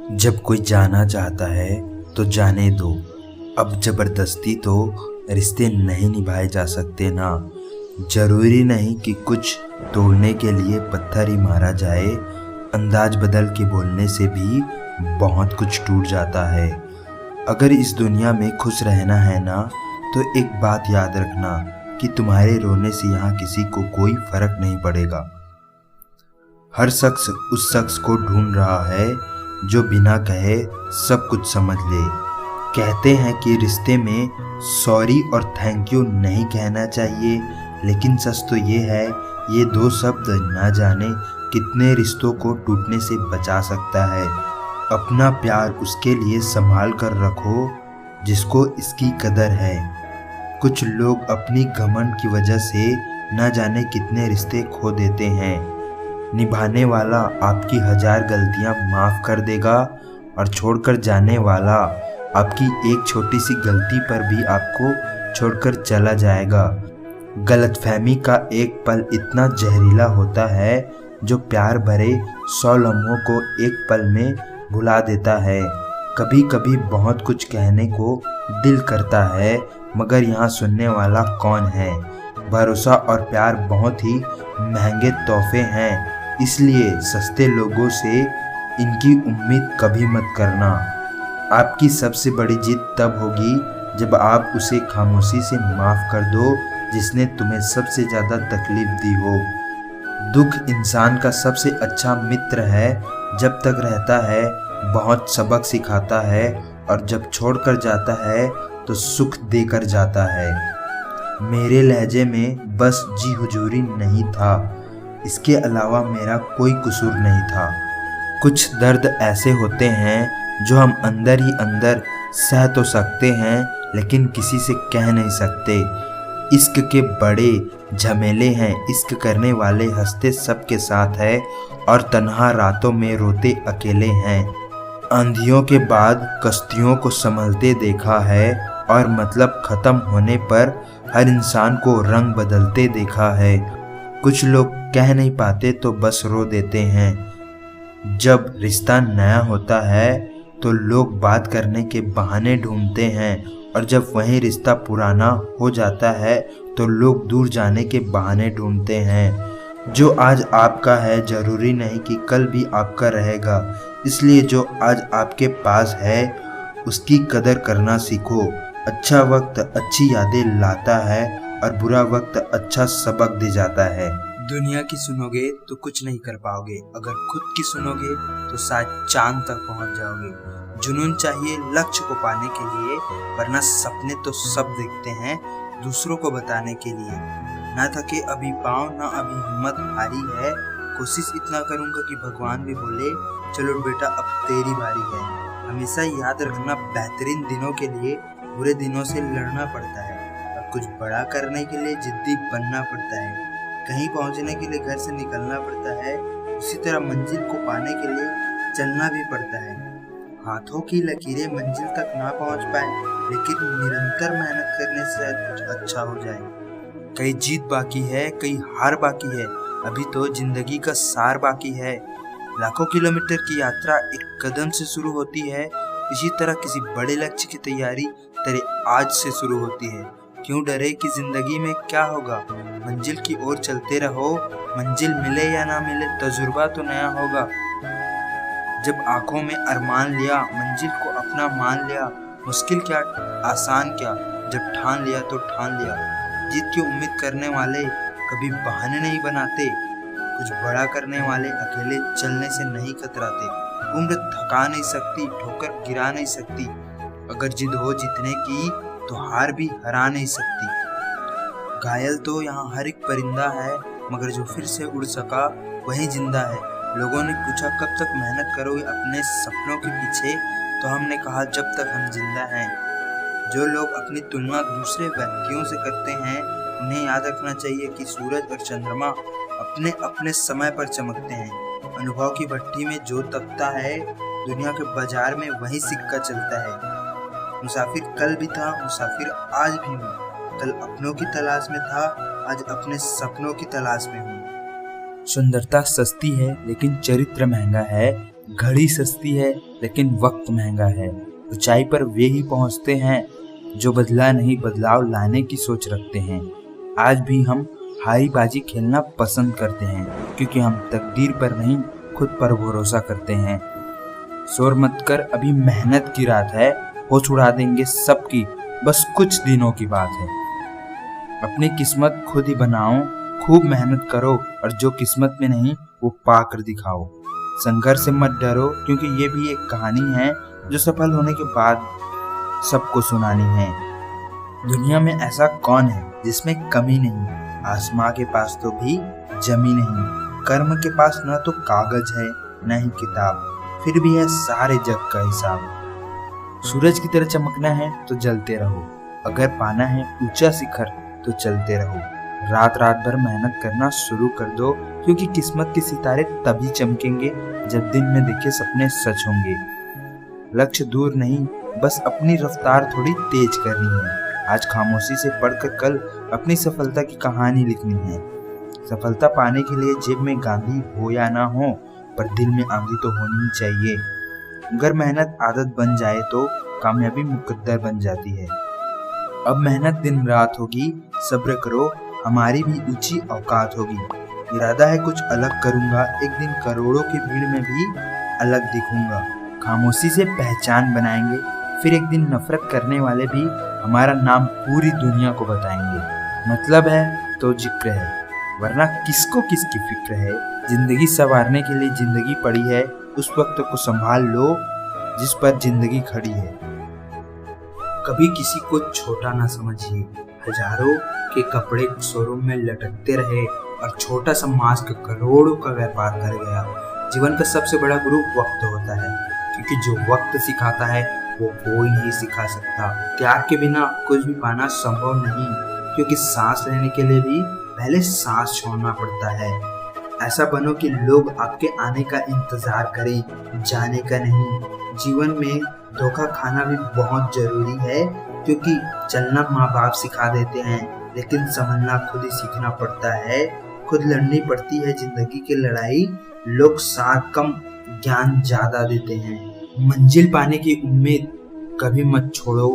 जब कोई जाना चाहता है तो जाने दो। अब जबरदस्ती तो रिश्ते नहीं निभाए जा सकते ना। जरूरी नहीं कि कुछ तोड़ने के लिए पत्थर ही मारा जाए। अंदाज बदल के बोलने से भी बहुत कुछ टूट जाता है। अगर इस दुनिया में खुश रहना है ना, तो एक बात याद रखना कि तुम्हारे रोने से यहाँ किसी को कोई फर्क नहीं पड़ेगा। हर शख्स उस शख्स को ढूंढ रहा है जो बिना कहे सब कुछ समझ ले। कहते हैं कि रिश्ते में सॉरी और थैंक यू नहीं कहना चाहिए, लेकिन सच तो ये है, ये दो शब्द ना जाने कितने रिश्तों को टूटने से बचा सकता है। अपना प्यार उसके लिए संभाल कर रखो जिसको इसकी कदर है। कुछ लोग अपनी घमंड की वजह से न जाने कितने रिश्ते खो देते हैं। निभाने वाला आपकी 1000 गलतियां माफ कर देगा और छोड़कर जाने वाला आपकी एक छोटी सी गलती पर भी आपको छोड़कर चला जाएगा। गलतफहमी का एक पल इतना जहरीला होता है जो प्यार भरे 100 लम्हों को एक पल में भुला देता है। कभी कभी बहुत कुछ कहने को दिल करता है, मगर यहाँ सुनने वाला कौन है। भरोसा और प्यार बहुत ही महंगे तोहफे हैं, इसलिए सस्ते लोगों से इनकी उम्मीद कभी मत करना। आपकी सबसे बड़ी जीत तब होगी जब आप उसे खामोशी से माफ कर दो जिसने तुम्हें सबसे ज़्यादा तकलीफ दी हो। दुख इंसान का सबसे अच्छा मित्र है। जब तक रहता है बहुत सबक सिखाता है, और जब छोड़कर जाता है तो सुख देकर जाता है। मेरे लहजे में बस जी हुजूरी नहीं था, इसके अलावा मेरा कोई कसूर नहीं था। कुछ दर्द ऐसे होते हैं जो हम अंदर ही अंदर सह तो सकते हैं, लेकिन किसी से कह नहीं सकते। इश्क के बड़े झमेले हैं, इश्क करने वाले हंसते सबके साथ है और तन्हा रातों में रोते अकेले हैं। आंधियों के बाद कश्तियों को संभलते देखा है, और मतलब खत्म होने पर हर इंसान को रंग बदलते देखा है। कुछ लोग कह नहीं पाते तो बस रो देते हैं। जब रिश्ता नया होता है तो लोग बात करने के बहाने ढूंढते हैं, और जब वही रिश्ता पुराना हो जाता है तो लोग दूर जाने के बहाने ढूंढते हैं। जो आज आपका है जरूरी नहीं कि कल भी आपका रहेगा, इसलिए जो आज आपके पास है उसकी कदर करना सीखो। अच्छा वक्त अच्छी यादें लाता है और बुरा वक्त अच्छा सबक दे जाता है। दुनिया की सुनोगे तो कुछ नहीं कर पाओगे, अगर खुद की सुनोगे तो शायद चांद तक पहुंच जाओगे। जुनून चाहिए लक्ष्य को पाने के लिए, वरना सपने तो सब देखते हैं दूसरों को बताने के लिए। ना थके अभी पाँव, ना अभी हिम्मत हारी है, कोशिश इतना करूंगा कि भगवान भी बोले चलो बेटा अब तेरी बारी है। हमेशा याद रखना, बेहतरीन दिनों के लिए बुरे दिनों से लड़ना पड़ता है, और कुछ बड़ा करने के लिए जिद्दी बनना पड़ता है। कहीं पहुंचने के लिए घर से निकलना पड़ता है, उसी तरह मंजिल को पाने के लिए चलना भी पड़ता है। हाथों की लकीरें मंजिल तक ना पहुंच पाए, लेकिन निरंतर मेहनत करने से शायद कुछ अच्छा हो जाए। कई जीत बाकी है, कई हार बाकी है, अभी तो जिंदगी का सार बाकी है। लाखों किलोमीटर की यात्रा एक कदम से शुरू होती है, इसी तरह किसी बड़े लक्ष्य की तैयारी तेरे आज से शुरू होती है। क्यों डरे कि जिंदगी में क्या होगा, मंजिल की ओर चलते रहो। मंजिल मिले या ना मिले, तजुर्बा तो नया होगा। जब आंखों में अरमान लिया, मंजिल को अपना मान लिया, मुश्किल क्या आसान क्या, जब ठान लिया तो ठान लिया। जीत की उम्मीद करने वाले कभी बहाने नहीं बनाते, कुछ बड़ा करने वाले अकेले चलने से नहीं कतराते। उम्र थका नहीं सकती, ठोकर गिरा नहीं सकती, अगर जिद हो जीतने की तो हार भी हरा नहीं सकती। घायल तो यहाँ हर एक परिंदा है, मगर जो फिर से उड़ सका वही जिंदा है। लोगों ने पूछा कब तक मेहनत करोगे अपने सपनों के पीछे, तो हमने कहा जब तक हम जिंदा हैं। जो लोग अपनी तुलना दूसरे व्यक्तियों से करते हैं, उन्हें याद रखना चाहिए कि सूरज और चंद्रमा अपने अपने समय पर चमकते हैं। अनुभव की भट्टी में जो तपता है, दुनिया के बाजार में वही सिक्का चलता है। मुसाफिर कल भी था, मुसाफिर आज भी हूँ। कल अपनों की तलाश में था, आज अपने सपनों की तलाश में हूँ। सुंदरता सस्ती है लेकिन चरित्र महंगा है। घड़ी सस्ती है लेकिन वक्त महंगा है। ऊंचाई पर वे ही पहुंचते हैं जो बदला नहीं बदलाव लाने की सोच रखते हैं। आज भी हम हारी बाजी खेलना पसंद करते हैं क्योंकि हम तकदीर पर नहीं खुद पर भरोसा करते हैं। शोर मत कर, अभी मेहनत की रात है, होश उड़ा देंगे सबकी, बस कुछ दिनों की बात है। अपनी किस्मत खुद ही बनाओ, खूब मेहनत करो और जो किस्मत में नहीं वो पा कर दिखाओ। संघर्ष से मत डरो क्योंकि ये भी एक कहानी है जो सफल होने के बाद सबको सुनानी है। दुनिया में ऐसा कौन है जिसमें कमी नहीं? आसमां के पास तो भी जमी नहीं, कर्म के पास न तो कागज है न ही किताब, फिर भी है सारे जग का हिसाब। सूरज की तरह चमकना है तो जलते रहो, अगर पाना है ऊंचा शिखर तो चलते रहो। रात रात भर मेहनत करना शुरू कर दो क्योंकि किस्मत के सितारे तभी चमकेंगे जब दिन में देखे सपने सच होंगे। लक्ष्य दूर नहीं, बस अपनी रफ्तार थोड़ी तेज करनी है। आज खामोशी से पढ़कर कल अपनी सफलता की कहानी लिखनी है। सफलता पाने के लिए जेब में गांधी हो या ना हो, पर दिल में आंधी तो होनी ही चाहिए। अगर मेहनत आदत बन जाए तो कामयाबी मुकद्दर बन जाती है। अब मेहनत दिन रात होगी, सब्र करो, हमारी भी ऊंची औकात होगी। इरादा है कुछ अलग करूंगा, एक दिन करोड़ों की भीड़ में भी अलग दिखूंगा। खामोशी से पहचान बनाएंगे, फिर एक दिन नफरत करने वाले भी हमारा नाम पूरी दुनिया को बताएंगे। मतलब है तो जिक्र है, वरना किसको किसकी फिक्र है। जिंदगी संवारने के लिए जिंदगी पड़ी है, उस वक्त को संभाल लो जिस पर जिंदगी खड़ी है। कभी किसी को छोटा ना समझिए, हजारों के कपड़े शोरूम में लटकते रहे और छोटा सा मास्क करोड़ों का व्यापार कर गया। जीवन का सबसे बड़ा गुरु वक्त होता है, क्योंकि जो वक्त सिखाता है वो कोई नहीं सिखा सकता। त्याग के बिना कुछ भी पाना संभव नहीं, क्योंकि सांस लेने के लिए भी पहले सांस छोड़ना पड़ता है। ऐसा बनो कि लोग आपके आने का इंतजार करें, जाने का नहीं। जीवन में धोखा खाना भी बहुत जरूरी है, क्योंकि चलना माँ बाप सिखा देते हैं, लेकिन संभलना खुद ही सीखना पड़ता है। खुद लड़नी पड़ती है जिंदगी की लड़ाई, लोग साथ कम ज्ञान ज्यादा देते हैं। मंजिल पाने की उम्मीद कभी मत छोड़ो,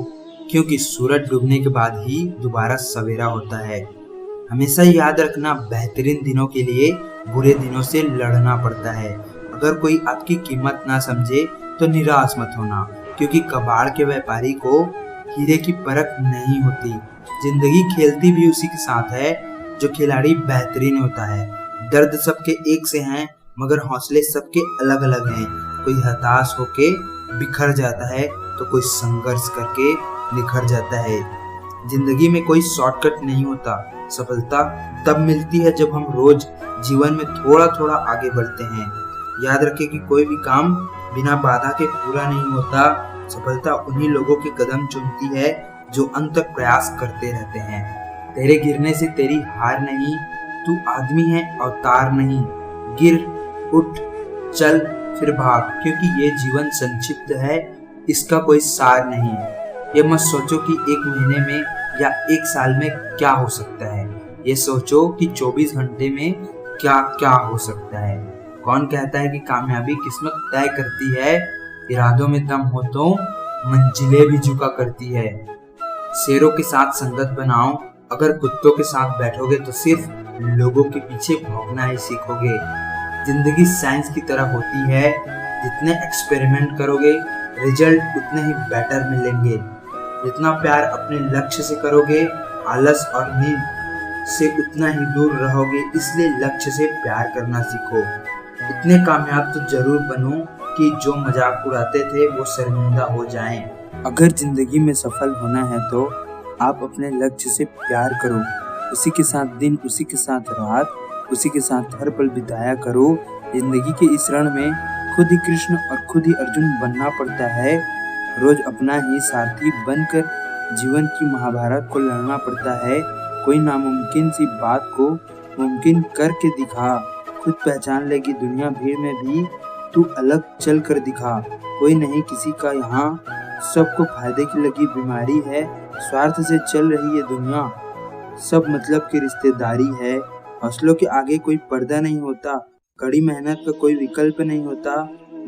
क्योंकि सूरज डूबने के बाद ही दोबारा सवेरा होता है। हमेशा याद रखना, बेहतरीन दिनों के लिए बुरे दिनों से लड़ना पड़ता है। अगर कोई आपकी कीमत ना समझे तो निराश मत होना, क्योंकि कबाड़ के व्यापारी को हीरे की परख नहीं होती। जिंदगी खेलती भी उसी के साथ है जो खिलाड़ी बेहतरीन होता है। दर्द सबके एक से हैं, मगर हौसले सबके अलग अलग हैं। कोई हताश होके बिखर जाता है तो कोई संघर्ष करके निखर जाता है। जिंदगी में कोई शॉर्टकट नहीं होता। सफलता तब मिलती है जब हम रोज जीवन में थोड़ा थोड़ा आगे बढ़ते हैं। याद रखें कि कोई भी काम बिना बाधा के पूरा नहीं होता। सफलता उन्हीं लोगों के कदम चूमती है जो अंत तक प्रयास करते रहते हैं। तेरे गिरने से तेरी हार नहीं, तू आदमी है अवतार नहीं। गिर, उठ, चल, फिर भाग, क्योंकि ये जीवन संक्षिप्त है, इसका कोई सार नहीं। ये मत सोचो कि एक महीने में या एक साल में क्या हो सकता है, ये सोचो कि 24 घंटे में क्या क्या हो सकता है। कौन कहता है कि कामयाबी किस्मत तय करती है? इरादों में दम हो तो मंजिलें भी झुका करती है। शेरों के साथ संगत बनाओ, अगर कुत्तों के साथ बैठोगे तो सिर्फ लोगों के पीछे भौंकना ही सीखोगे। जिंदगी साइंस की तरह होती है, जितने एक्सपेरिमेंट करोगे रिजल्ट उतने ही बेटर मिलेंगे। जितना प्यार अपने लक्ष्य से करोगे, आलस और नींद से उतना ही दूर रहोगे। इसलिए लक्ष्य से प्यार करना सीखो। इतने कामयाब तो जरूर बनो कि जो मजाक उड़ाते थे वो शर्मिंदा हो जाएं। अगर जिंदगी में सफल होना है तो आप अपने लक्ष्य से प्यार करो, उसी के साथ दिन, उसी के साथ रात, उसी के साथ हर पल बिताया करो। जिंदगी के इस रण में खुद ही कृष्ण और खुद ही अर्जुन बनना पड़ता है। रोज अपना ही सारथी बनकर जीवन की महाभारत को लड़ना पड़ता है। कोई नामुमकिन सी बात को मुमकिन करके दिखा, खुद पहचान लेगी दुनिया भीड़ में भी, तू अलग चल कर दिखा। कोई नहीं किसी का यहाँ, सबको फायदे की लगी बीमारी है। स्वार्थ से चल रही है दुनिया, सब मतलब की रिश्तेदारी है। हौसलों के आगे कोई पर्दा नहीं होता, कड़ी मेहनत का कोई विकल्प नहीं होता।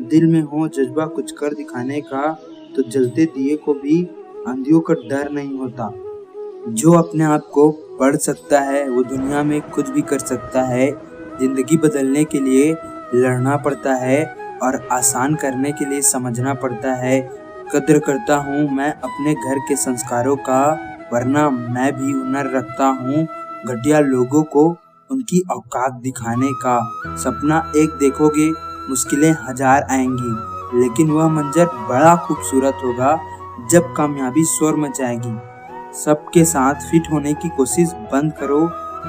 दिल में हो जज्बा कुछ कर दिखाने का, तो जलते दिए को भी आंधियों का डर नहीं होता। जो अपने आप को पढ़ सकता है वो दुनिया में कुछ भी कर सकता है। जिंदगी बदलने के लिए लड़ना पड़ता है और आसान करने के लिए समझना पड़ता है। कद्र करता हूँ मैं अपने घर के संस्कारों का, वरना मैं भी हुनर रखता हूँ घटिया लोगों को उनकी औकात दिखाने का। सपना एक देखोगे, मुश्किलें 1000 आएंगी, लेकिन वह मंजर बड़ा खूबसूरत होगा जब कामयाबी शोर मचाएगी। सबके साथ फिट होने की कोशिश बंद करो,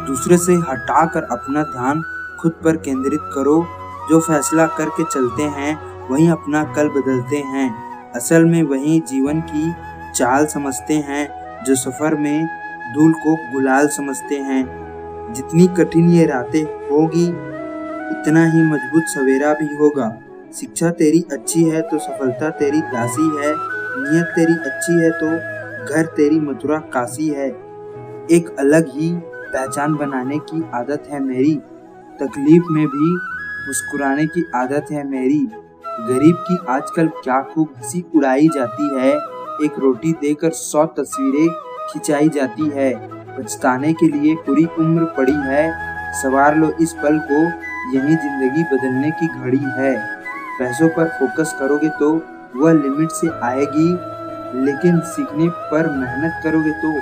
दूसरे से हटाकर अपना ध्यान खुद पर केंद्रित करो। जो फैसला करके चलते हैं वही अपना कल बदलते हैं। असल में वही जीवन की चाल समझते हैं, जो सफर में धूल को गुलाल समझते हैं। जितनी कठिन ये रातें होगी, उतना ही मजबूत सवेरा भी होगा। शिक्षा तेरी अच्छी है तो सफलता तेरी दासी है। नियत तेरी अच्छी है तो घर तेरी मथुरा काशी है। एक अलग ही पहचान बनाने की आदत है मेरी, तकलीफ में भी मुस्कुराने की आदत है मेरी। गरीब की आजकल क्या खूब हंसी उड़ाई जाती है, एक रोटी देकर 100 तस्वीरें खिंचाई जाती है। पछताने के लिए पूरी उम्र पड़ी है, सवार लो इस पल को, यही जिंदगी बदलने की घड़ी है। पैसों पर फोकस करोगे तो वह लिमिट से आएगी, लेकिन सीखने पर मेहनत करोगे तो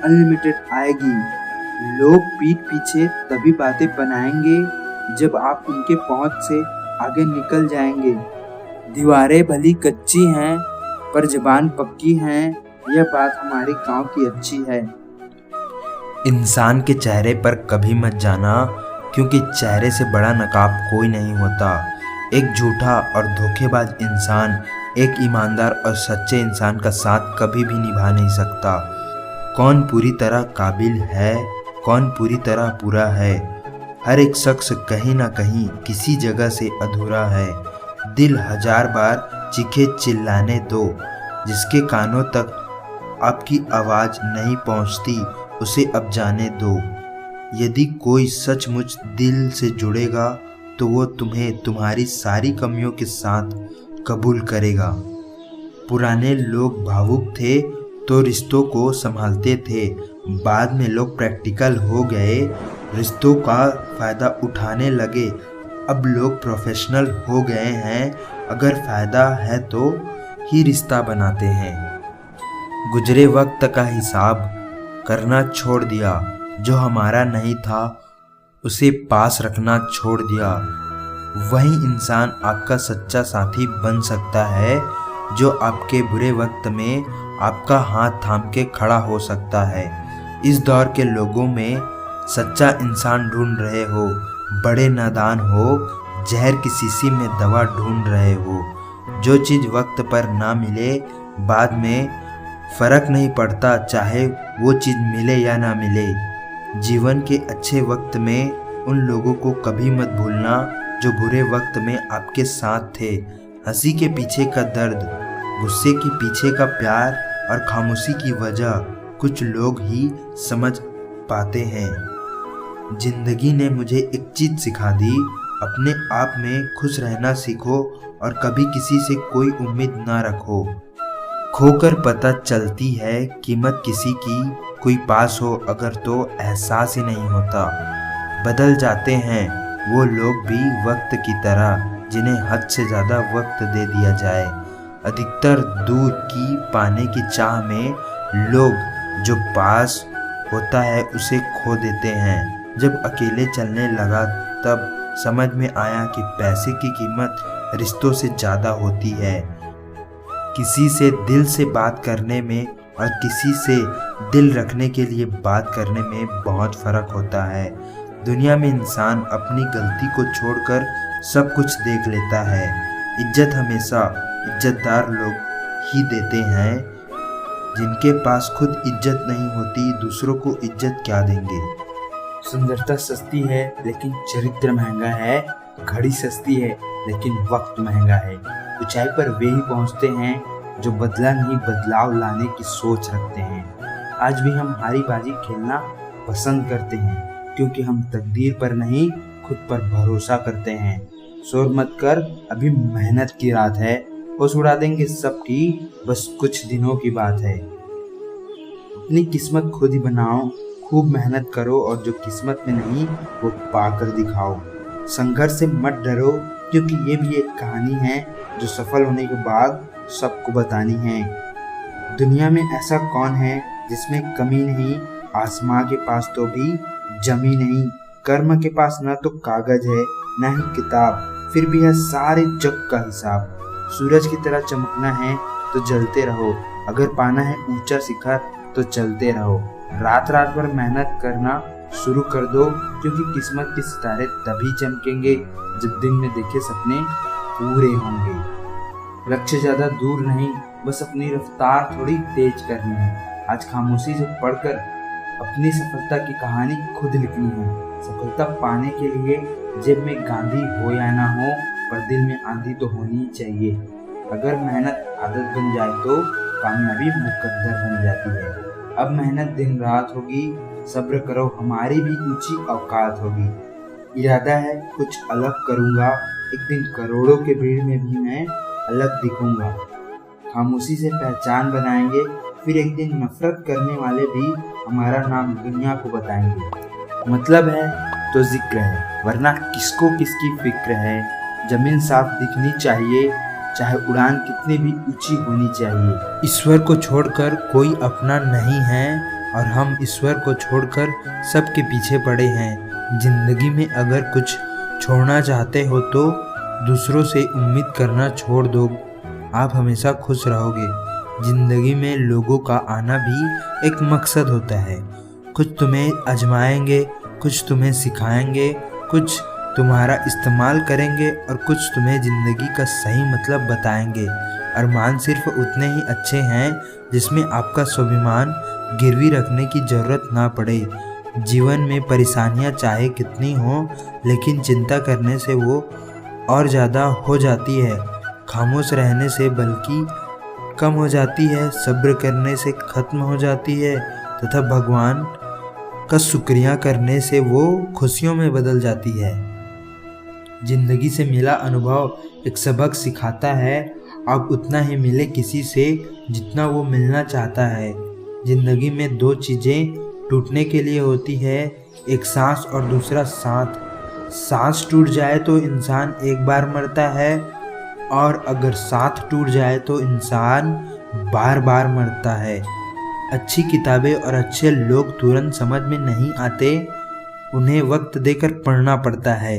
अनलिमिटेड आएगी। लोग पीठ पीछे तभी बातें बनाएंगे जब आप उनके पहुंच से आगे निकल जाएंगे। दीवारें भली कच्ची हैं पर जुबान पक्की हैं, यह बात हमारे गांव की अच्छी है। इंसान के चेहरे पर कभी मत जाना, क्योंकि चेहरे से बड़ा नकाब कोई नहीं होता। एक झूठा और धोखेबाज इंसान एक ईमानदार और सच्चे इंसान का साथ कभी भी निभा नहीं सकता। कौन पूरी तरह काबिल है, कौन पूरी तरह पूरा है। हर एक शख्स कहीं ना कहीं किसी जगह से अधूरा है। दिल 1000 बार चीखे चिल्लाने दो, जिसके कानों तक आपकी आवाज़ नहीं पहुंचती उसे अब जाने दो। यदि कोई सचमुच दिल से जुड़ेगा तो वो तुम्हें तुम्हारी सारी कमियों के साथ कबूल करेगा। पुराने लोग भावुक थे तो रिश्तों को संभालते थे, बाद में लोग प्रैक्टिकल हो गए, रिश्तों का फ़ायदा उठाने लगे। अब लोग प्रोफेशनल हो गए हैं, अगर फ़ायदा है तो ही रिश्ता बनाते हैं। गुजरे वक्त का हिसाब करना छोड़ दिया, जो हमारा नहीं था उसे पास रखना छोड़ दिया। वही इंसान आपका सच्चा साथी बन सकता है, जो आपके बुरे वक्त में आपका हाथ थाम के खड़ा हो सकता है। इस दौर के लोगों में सच्चा इंसान ढूंढ रहे हो, बड़े नादान हो, जहर की शीशी में दवा ढूंढ रहे हो। जो चीज़ वक्त पर ना मिले, बाद में फ़र्क नहीं पड़ता, चाहे वो चीज़ मिले या ना मिले। जीवन के अच्छे वक्त में उन लोगों को कभी मत भूलना जो बुरे वक्त में आपके साथ थे। हंसी के पीछे का दर्द, गुस्से के पीछे का प्यार और खामोशी की वजह कुछ लोग ही समझ पाते हैं। जिंदगी ने मुझे एक चीज़ सिखा दी, अपने आप में खुश रहना सीखो और कभी किसी से कोई उम्मीद ना रखो। खोकर पता चलती है कीमत किसी की, कोई पास हो अगर तो एहसास ही नहीं होता। बदल जाते हैं वो लोग भी वक्त की तरह, जिन्हें हद से ज़्यादा वक्त दे दिया जाए। अधिकतर दूर की पाने की चाह में लोग जो पास होता है उसे खो देते हैं। जब अकेले चलने लगा तब समझ में आया कि पैसे की कीमत रिश्तों से ज़्यादा होती है। किसी से दिल से बात करने में और किसी से दिल रखने के लिए बात करने में बहुत फ़र्क होता है। दुनिया में इंसान अपनी गलती को छोड़कर सब कुछ देख लेता है। इज्जत हमेशा इज्जतदार लोग ही देते हैं। जिनके पास खुद इज्जत नहीं होती, दूसरों को इज्जत क्या देंगे। सुंदरता सस्ती है लेकिन चरित्र महंगा है। घड़ी सस्ती है लेकिन वक्त महंगा है। ऊंचाई पर वे ही पहुंचते हैं जो बदला नहीं बदलाव लाने की सोच रखते हैं। आज भी हम हारी बाजी खेलना पसंद करते हैं, क्योंकि हम तकदीर पर नहीं खुद पर भरोसा करते हैं। शोर मत कर, अभी मेहनत की रात है, होश उड़ा देंगे सबकी, बस कुछ दिनों की बात है। अपनी किस्मत खुद ही बनाओ, खूब मेहनत करो और जो किस्मत में नहीं वो पाकर दिखाओ। संघर्ष से मत डरो, क्योंकि ये भी एक कहानी है जो सफल होने के बाद सबको बतानी है। दुनिया में ऐसा कौन है जिसमें कमी नहीं, आसमां के पास तो भी जमी नहीं, कर्म के पास ना तो कागज है ना ही किताब, फिर भी है सारे जग का हिसाब। सूरज की तरह चमकना है तो जलते रहो, अगर पाना है ऊंचा शिखर तो चलते रहो। रात रात भर मेहनत करना शुरू कर दो, क्योंकि किस्मत के सितारे तभी चमकेंगे जब दिन में देखे सपने पूरे होंगे। लक्ष्य ज्यादा दूर नहीं, बस अपनी रफ्तार थोड़ी तेज करनी है। आज खामोशी से पढ़कर अपनी सफलता की कहानी खुद लिखनी है। सफलता पाने के लिए जेब में गांधी हो या ना हो, पर दिल में आंधी तो होनी ही चाहिए। अगर मेहनत आदत बन जाए तो कामयाबी मुकद्दर बन जाती है। अब मेहनत दिन रात होगी, सब्र करो, हमारी भी ऊंची औकात होगी। इरादा है कुछ अलग करूँगा, एक दिन करोड़ों के भीड़ में भी मैं अलग दिखूंगा। खामोशी से पहचान बनाएंगे, फिर एक दिन नफरत करने वाले भी हमारा नाम दुनिया को बताएंगे। मतलब है तो जिक्र है, वरना किसको किसकी फिक्र है। जमीन साफ दिखनी चाहिए, चाहे उड़ान कितनी भी ऊंची होनी चाहिए। ईश्वर को छोड़कर कोई अपना नहीं है, और हम ईश्वर को छोड़कर सबके पीछे पड़े हैं। जिंदगी में अगर कुछ छोड़ना चाहते हो तो दूसरों से उम्मीद करना छोड़ दो, आप हमेशा खुश रहोगे। जिंदगी में लोगों का आना भी एक मकसद होता है। कुछ तुम्हें आजमाएंगे, कुछ तुम्हें सिखाएंगे, कुछ तुम्हारा इस्तेमाल करेंगे और कुछ तुम्हें ज़िंदगी का सही मतलब बताएंगे। अरमान सिर्फ उतने ही अच्छे हैं जिसमें आपका स्वाभिमान गिरवी रखने की ज़रूरत ना पड़े। जीवन में परेशानियां चाहे कितनी हो, लेकिन चिंता करने से वो और ज़्यादा हो जाती है। खामोश रहने से बल्कि कम हो जाती है, सब्र करने से ख़त्म हो जाती है, तथा भगवान का शुक्रिया करने से वो खुशियों में बदल जाती है। जिंदगी से मिला अनुभव एक सबक सिखाता है, अब उतना ही मिले किसी से जितना वो मिलना चाहता है। जिंदगी में दो चीज़ें टूटने के लिए होती है, एक सांस और दूसरा साथ। सांस टूट जाए तो इंसान एक बार मरता है, और अगर साथ टूट जाए तो इंसान बार बार मरता है। अच्छी किताबें और अच्छे लोग तुरंत समझ में नहीं आते, उन्हें वक्त देकर पढ़ना पड़ता है।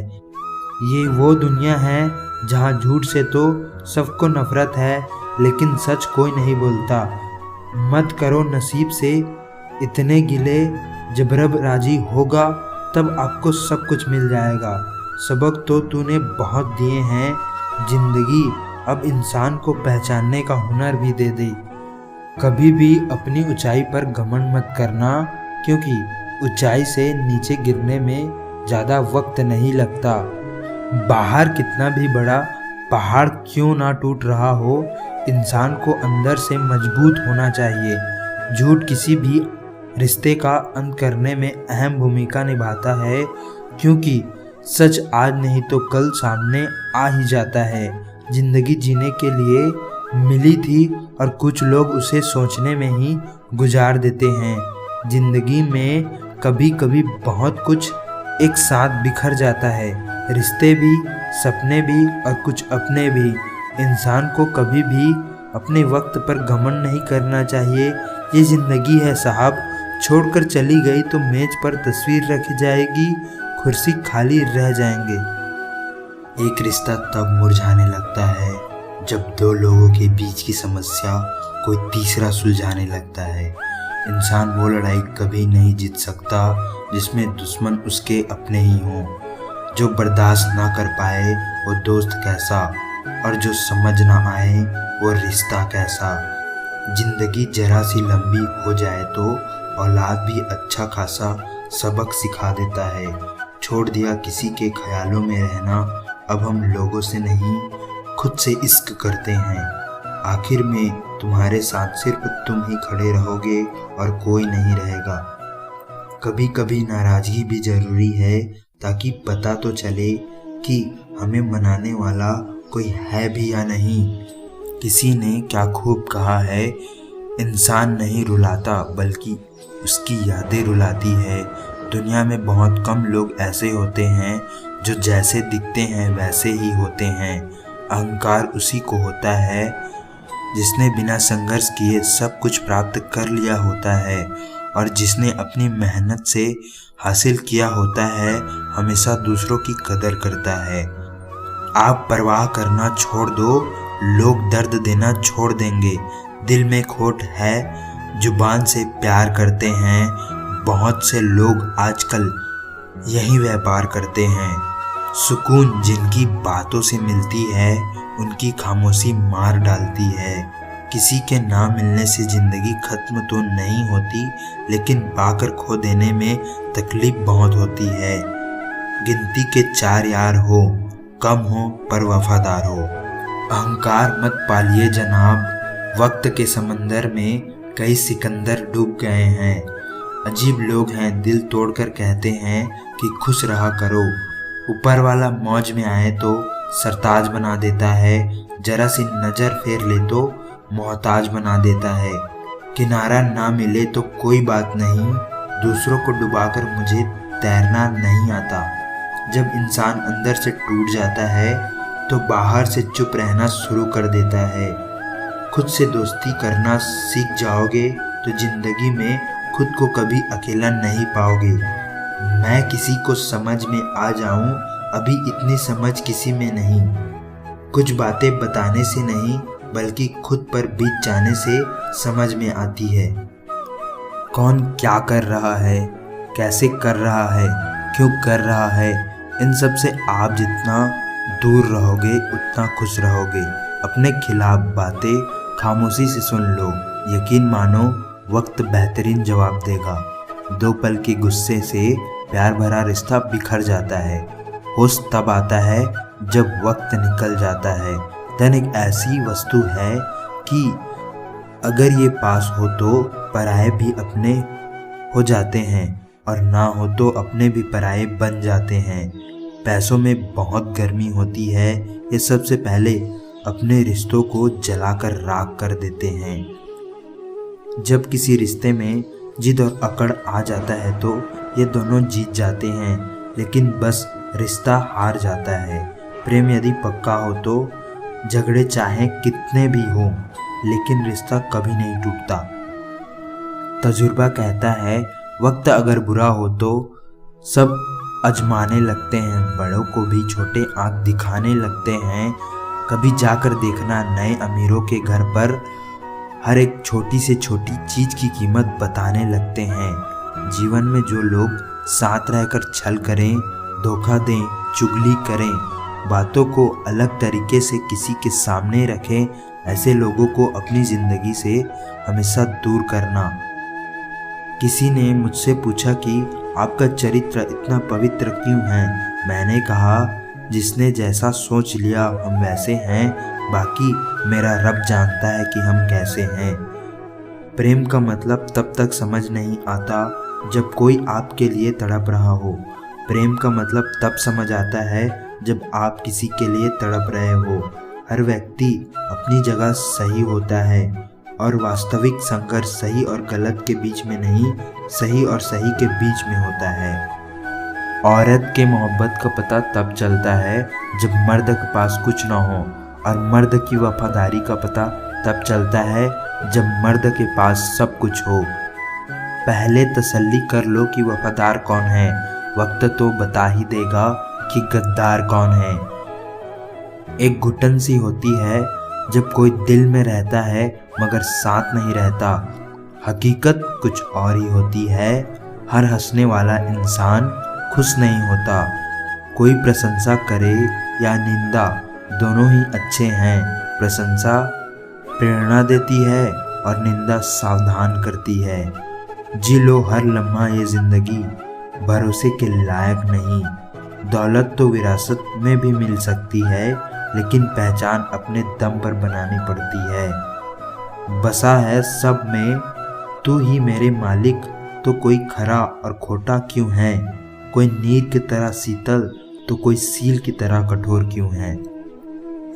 ये वो दुनिया है जहाँ झूठ से तो सबको नफरत है, लेकिन सच कोई नहीं बोलता। मत करो नसीब से इतने गिले, जब रब राजी होगा तब आपको सब कुछ मिल जाएगा। सबक तो तूने बहुत दिए हैं, जिंदगी अब इंसान को पहचानने का हुनर भी दे दे। कभी भी अपनी ऊंचाई पर घमंड मत करना, क्योंकि ऊंचाई से नीचे गिरने में ज़्यादा वक्त नहीं लगता। बाहर कितना भी बड़ा पहाड़ क्यों ना टूट रहा हो, इंसान को अंदर से मजबूत होना चाहिए। झूठ किसी भी रिश्ते का अंत करने में अहम भूमिका निभाता है, क्योंकि सच आज नहीं तो कल सामने आ ही जाता है। जिंदगी जीने के लिए मिली थी और कुछ लोग उसे सोचने में ही गुजार देते हैं। जिंदगी में कभी कभी बहुत कुछ एक साथ बिखर जाता है, रिश्ते भी, सपने भी और कुछ अपने भी। इंसान को कभी भी अपने वक्त पर घमंड नहीं करना चाहिए। ये जिंदगी है साहब, छोड़कर चली गई तो मेज पर तस्वीर रखी जाएगी, कुर्सी खाली रह जाएंगे। एक रिश्ता तब मुरझाने लगता है जब दो लोगों के बीच की समस्या कोई तीसरा सुलझाने लगता है। इंसान वो लड़ाई कभी नहीं जीत सकता जिसमें दुश्मन उसके अपने ही हों। जो बर्दाश्त ना कर पाए वो दोस्त कैसा, और जो समझ ना आए वो रिश्ता कैसा। जिंदगी जरा सी लंबी हो जाए तो औलाद भी अच्छा खासा सबक सिखा देता है। छोड़ दिया किसी के ख्यालों में रहना, अब हम लोगों से नहीं खुद से इश्क करते हैं। आखिर में तुम्हारे साथ सिर्फ तुम ही खड़े रहोगे और कोई नहीं रहेगा। कभी कभी नाराजगी भी जरूरी है, ताकि पता तो चले कि हमें मनाने वाला कोई है भी या नहीं। किसी ने क्या खूब कहा है, इंसान नहीं रुलाता बल्कि उसकी यादें रुलाती है। दुनिया में बहुत कम लोग ऐसे होते हैं जो जैसे दिखते हैं वैसे ही होते हैं। अहंकार उसी को होता है जिसने बिना संघर्ष किए सब कुछ प्राप्त कर लिया होता है, और जिसने अपनी मेहनत से हासिल किया होता है हमेशा दूसरों की कदर करता है। आप परवाह करना छोड़ दो, लोग दर्द देना छोड़ देंगे। दिल में खोट है, जुबान से प्यार करते हैं। बहुत से लोग आजकल यही व्यापार करते हैं। सुकून जिनकी बातों से मिलती है उनकी खामोशी मार डालती है। किसी के ना मिलने से जिंदगी खत्म तो नहीं होती, लेकिन पाकर खो देने में तकलीफ बहुत होती है। गिनती के 4 यार हो, कम हो पर वफादार हो। अहंकार मत पालिए जनाब, वक्त के समंदर में कई सिकंदर डूब गए हैं। अजीब लोग हैं, दिल तोड़कर कहते हैं कि खुश रहा करो। ऊपर वाला मौज में आए तो सरताज बना देता है, जरा सी नजर फेर ले तो मोहताज बना देता है। किनारा ना मिले तो कोई बात नहीं, दूसरों को डुबाकर मुझे तैरना नहीं आता। जब इंसान अंदर से टूट जाता है तो बाहर से चुप रहना शुरू कर देता है। खुद से दोस्ती करना सीख जाओगे तो जिंदगी में खुद को कभी अकेला नहीं पाओगे। मैं किसी को समझ में आ जाऊं, अभी इतनी समझ किसी में नहीं। कुछ बातें बताने से नहीं बल्कि खुद पर बीत जाने से समझ में आती है। कौन क्या कर रहा है, कैसे कर रहा है, क्यों कर रहा है, इन सब से आप जितना दूर रहोगे उतना खुश रहोगे। अपने खिलाफ बातें खामोशी से सुन लो, यकीन मानो वक्त बेहतरीन जवाब देगा। 2 पल के गुस्से से प्यार भरा रिश्ता बिखर जाता है। होश तब आता है जब वक्त निकल जाता है। धन एक ऐसी वस्तु है कि अगर ये पास हो तो पराये भी अपने हो जाते हैं, और ना हो तो अपने भी पराये बन जाते हैं। पैसों में बहुत गर्मी होती है, ये सबसे पहले अपने रिश्तों को जलाकर राख कर देते हैं। जब किसी रिश्ते में जिद और अकड़ आ जाता है तो ये दोनों जीत जाते हैं, लेकिन बस रिश्ता हार जाता है। प्रेम यदि पक्का हो तो झगड़े चाहे कितने भी हों, लेकिन रिश्ता कभी नहीं टूटता। तजुर्बा कहता है वक्त अगर बुरा हो तो सब अजमाने लगते हैं, बड़ों को भी छोटे आंख दिखाने लगते हैं। कभी जाकर देखना नए अमीरों के घर पर हर एक छोटी से छोटी चीज की कीमत बताने लगते हैं। जीवन में जो लोग साथ रहकर छल करें, धोखा दें, चुगली करें, बातों को अलग तरीके से किसी के सामने रखें, ऐसे लोगों को अपनी जिंदगी से हमेशा दूर करना। किसी ने मुझसे पूछा कि आपका चरित्र इतना पवित्र क्यों है। मैंने कहा जिसने जैसा सोच लिया हम वैसे हैं, बाकी मेरा रब जानता है कि हम कैसे हैं। प्रेम का मतलब तब तक समझ नहीं आता जब कोई आपके लिए तड़प रहा हो। प्रेम का मतलब तब समझ आता है जब आप किसी के लिए तड़प रहे हो। हर व्यक्ति अपनी जगह सही होता है, और वास्तविक संघर्ष सही और गलत के बीच में नहीं, सही और सही के बीच में होता है। औरत के मोहब्बत का पता तब चलता है जब मर्द के पास कुछ ना हो, और मर्द की वफादारी का पता तब चलता है जब मर्द के पास सब कुछ हो। पहले तसल्ली कर लो कि वफादार कौन है, वक्त तो बता ही देगा कि गद्दार कौन है। एक घुटन सी होती है जब कोई दिल में रहता है मगर साथ नहीं रहता। हकीकत कुछ और ही होती है। हर हंसने वाला इंसान खुश नहीं होता। कोई प्रशंसा करे या निंदा दोनों ही अच्छे हैं। प्रशंसा प्रेरणा देती है और निंदा सावधान करती है। जी लो हर लम्हा ये जिंदगी, भरोसे के लायक नहीं। दौलत तो विरासत में भी मिल सकती है, लेकिन पहचान अपने दम पर बनानी पड़ती है। बसा है सब में तू ही मेरे मालिक, तो कोई खरा और खोटा क्यों है। कोई नीर की तरह शीतल तो कोई सील की तरह कठोर क्यों है।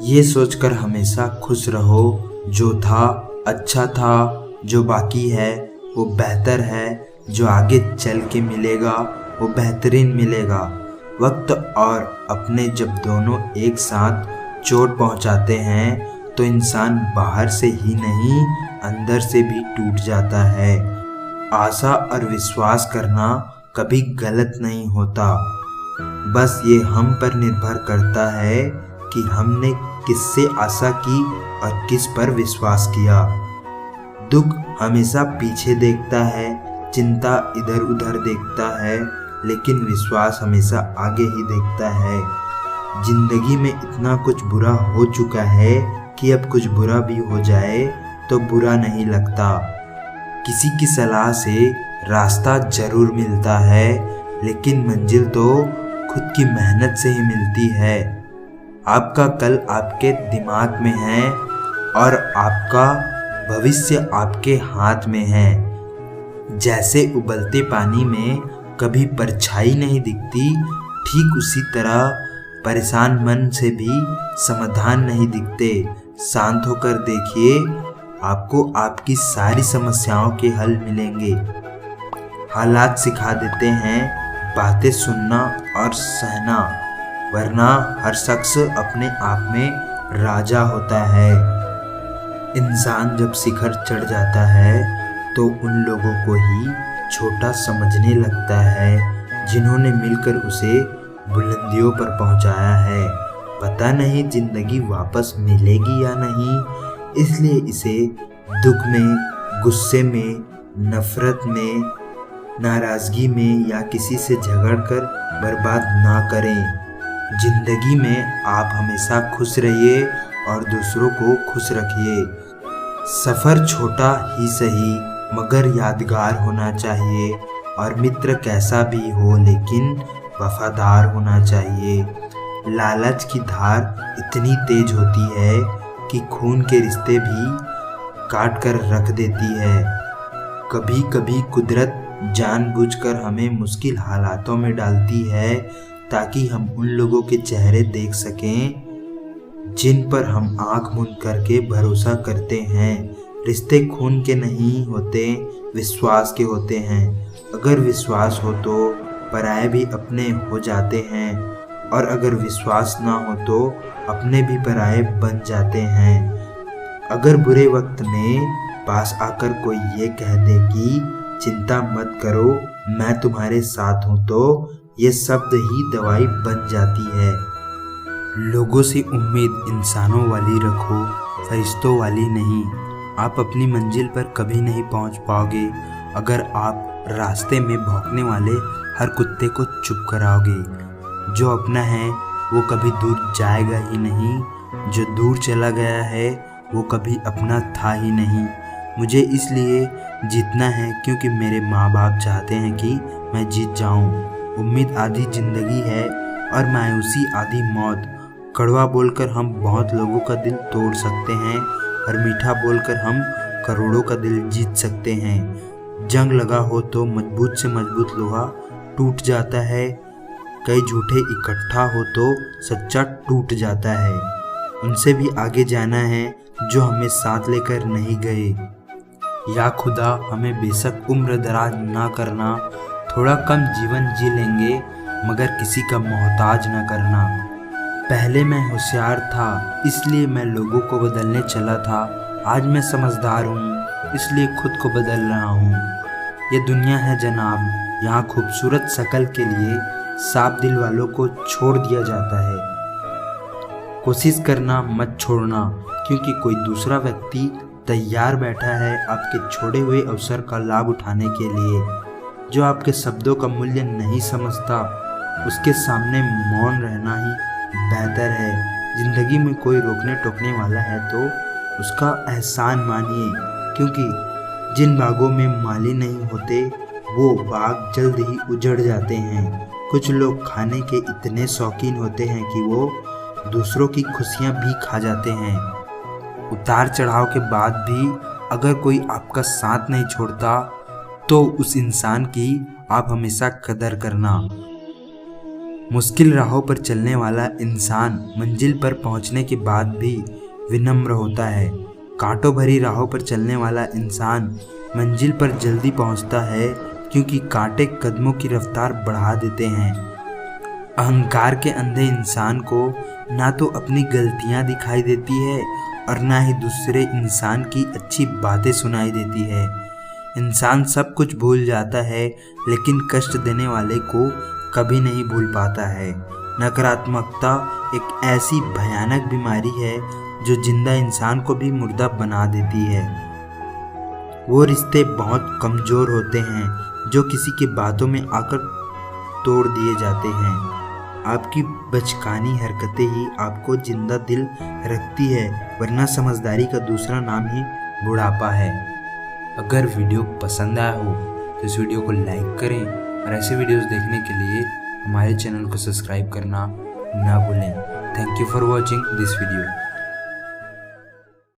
ये सोचकर हमेशा खुश रहो, जो था अच्छा था, जो बाकी है वो बेहतर है, जो आगे चल के मिलेगा वो बेहतरीन मिलेगा। वक्त और अपने जब दोनों एक साथ चोट पहुंचाते हैं तो इंसान बाहर से ही नहीं अंदर से भी टूट जाता है। आशा और विश्वास करना कभी गलत नहीं होता, बस ये हम पर निर्भर करता है कि हमने किससे आशा की और किस पर विश्वास किया। दुख हमेशा पीछे देखता है, चिंता इधर उधर देखता है, लेकिन विश्वास हमेशा आगे ही देखता है। जिंदगी में इतना कुछ बुरा हो चुका है कि अब कुछ बुरा भी हो जाए तो बुरा नहीं लगता। किसी की सलाह से रास्ता जरूर मिलता है, लेकिन मंजिल तो खुद की मेहनत से ही मिलती है। आपका कल आपके दिमाग में है और आपका भविष्य आपके हाथ में है। जैसे उबलते पानी में कभी परछाई नहीं दिखती, ठीक उसी तरह परेशान मन से भी समाधान नहीं दिखते। शांत होकर देखिए, आपको आपकी सारी समस्याओं के हल मिलेंगे। हालात सिखा देते हैं बातें सुनना और सहना, वरना हर शख्स अपने आप में राजा होता है। इंसान जब शिखर चढ़ जाता है तो उन लोगों को ही छोटा समझने लगता है जिन्होंने मिलकर उसे बुलंदियों पर पहुंचाया है। पता नहीं जिंदगी वापस मिलेगी या नहीं, इसलिए इसे दुख में, गुस्से में, नफरत में, नाराजगी में या किसी से झगड़कर बर्बाद ना करें। जिंदगी में आप हमेशा खुश रहिए और दूसरों को खुश रखिए। सफ़र छोटा ही सही मगर यादगार होना चाहिए, और मित्र कैसा भी हो लेकिन वफादार होना चाहिए। लालच की धार इतनी तेज होती है कि खून के रिश्ते भी काट कर रख देती है। कभी कभी कुदरत जानबूझकर हमें मुश्किल हालातों में डालती है ताकि हम उन लोगों के चेहरे देख सकें जिन पर हम आंख मूंद करके भरोसा करते हैं। रिश्ते खून के नहीं होते, विश्वास के होते हैं। अगर विश्वास हो तो पराये भी अपने हो जाते हैं, और अगर विश्वास ना हो तो अपने भी पराये बन जाते हैं। अगर बुरे वक्त में पास आकर कोई ये कह दे कि चिंता मत करो मैं तुम्हारे साथ हूँ, तो ये शब्द ही दवाई बन जाती है। लोगों से उम्मीद इंसानों वाली रखो, फरिश्तों वाली नहीं। आप अपनी मंजिल पर कभी नहीं पहुंच पाओगे अगर आप रास्ते में भौंकने वाले हर कुत्ते को चुप कराओगे। जो अपना है वो कभी दूर जाएगा ही नहीं, जो दूर चला गया है वो कभी अपना था ही नहीं। मुझे इसलिए जीतना है क्योंकि मेरे माँ बाप चाहते हैं कि मैं जीत जाऊँ। उम्मीद आधी जिंदगी है और मायूसी आधी मौत। कड़वा बोलकर हम बहुत लोगों का दिल तोड़ सकते हैं और मीठा बोलकर हम करोड़ों का दिल जीत सकते हैं। जंग लगा हो तो मजबूत से मजबूत लोहा टूट जाता है। कई झूठे इकट्ठा हो तो सच्चा टूट जाता है। उनसे भी आगे जाना है जो हमें साथ लेकर नहीं गए। या खुदा हमें बेशक उम्र दराज ना करना, थोड़ा कम जीवन जी लेंगे मगर किसी का मोहताज ना करना। पहले मैं होशियार था इसलिए मैं लोगों को बदलने चला था, आज मैं समझदार हूँ इसलिए खुद को बदल रहा हूँ। ये दुनिया है जनाब, यहाँ खूबसूरत शक्ल के लिए साफ दिल वालों को छोड़ दिया जाता है। कोशिश करना मत छोड़ना, क्योंकि कोई दूसरा व्यक्ति तैयार बैठा है आपके छोड़े हुए अवसर का लाभ उठाने के लिए। जो आपके शब्दों का मूल्य नहीं समझता उसके सामने मौन रहना ही बेहतर है। जिंदगी में कोई रोकने टोकने वाला है तो उसका एहसान मानिए, क्योंकि जिन बागों में माली नहीं होते वो बाग जल्द ही उजड़ जाते हैं। कुछ लोग खाने के इतने शौकीन होते हैं कि वो दूसरों की खुशियाँ भी खा जाते हैं। उतार चढ़ाव के बाद भी अगर कोई आपका साथ नहीं छोड़ता तो उस इंसान की आप हमेशा कदर करना। मुश्किल राहों पर चलने वाला इंसान मंजिल पर पहुंचने के बाद भी विनम्र होता है। कांटों भरी राहों पर चलने वाला इंसान मंजिल पर जल्दी पहुंचता है क्योंकि कांटे कदमों की रफ्तार बढ़ा देते हैं। अहंकार के अंधे इंसान को ना तो अपनी गलतियां दिखाई देती है और ना ही दूसरे इंसान की अच्छी बातें सुनाई देती है। इंसान सब कुछ भूल जाता है लेकिन कष्ट देने वाले को कभी नहीं भूल पाता है। नकारात्मकता एक ऐसी भयानक बीमारी है जो जिंदा इंसान को भी मुर्दा बना देती है। वो रिश्ते बहुत कमज़ोर होते हैं जो किसी की बातों में आकर तोड़ दिए जाते हैं। आपकी बचकानी हरकतें ही आपको जिंदा दिल रखती है, वरना समझदारी का दूसरा नाम ही बुढ़ापा है। अगर वीडियो पसंद आया हो तो इस वीडियो को लाइक करें और ऐसे वीडियोस देखने के लिए हमारे चैनल को सब्सक्राइब करना ना भूलें। Thank you for watching this video.